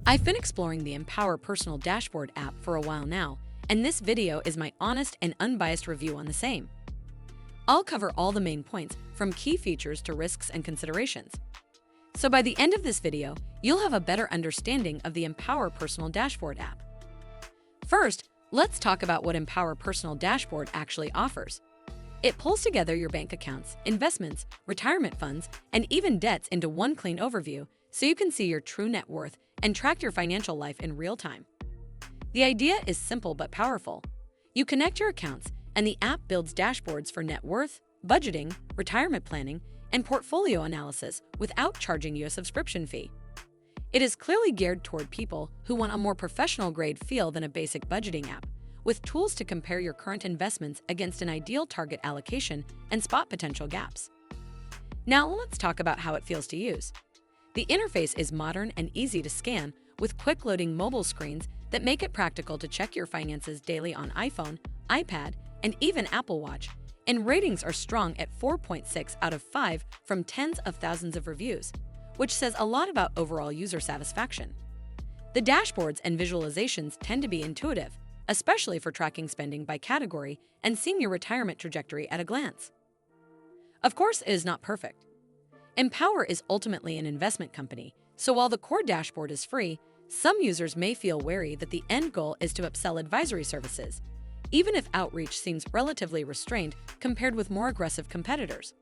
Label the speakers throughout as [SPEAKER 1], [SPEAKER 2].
[SPEAKER 1] I've been exploring the Empower Personal Dashboard app for a while now, and this video is my honest and unbiased review on the same. I'll cover all the main points, from key features to risks and considerations. So by the end of this video, you'll have a better understanding of the Empower Personal Dashboard app. First, let's talk about what Empower Personal Dashboard actually offers. It pulls together your bank accounts, investments, retirement funds, and even debts into one clean overview so you can see your true net worth and track your financial life in real time. The idea is simple but powerful. You connect your accounts, and the app builds dashboards for net worth, budgeting, retirement planning, and portfolio analysis without charging you a subscription fee. It is clearly geared toward people who want a more professional-grade feel than a basic budgeting app, with tools to compare your current investments against an ideal target allocation and spot potential gaps. Now let's talk about how it feels to use. The interface is modern and easy to scan, with quick-loading mobile screens that make it practical to check your finances daily on iPhone, iPad, and even Apple Watch, and ratings are strong at 4.6 out of 5 from tens of thousands of reviews, which says a lot about overall user satisfaction. The dashboards and visualizations tend to be intuitive, especially for tracking spending by category and seeing your retirement trajectory at a glance. Of course, it is not perfect. Empower is ultimately an investment company, so while the core dashboard is free, some users may feel wary that the end goal is to upsell advisory services, even if outreach seems relatively restrained compared with more aggressive competitors.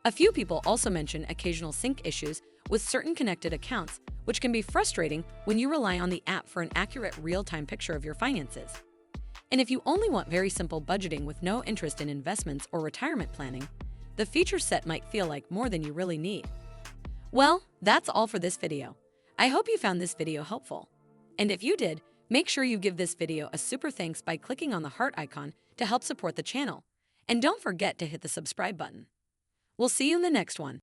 [SPEAKER 1] A few people also mention occasional sync issues with certain connected accounts, which can be frustrating when you rely on the app for an accurate real-time picture of your finances. And if you only want very simple budgeting with no interest in investments or retirement planning, the feature set might feel like more than you really need. Well, that's all for this video. I hope you found this video helpful. And if you did, make sure you give this video a super thanks by clicking on the heart icon to help support the channel. And don't forget to hit the subscribe button. We'll see you in the next one.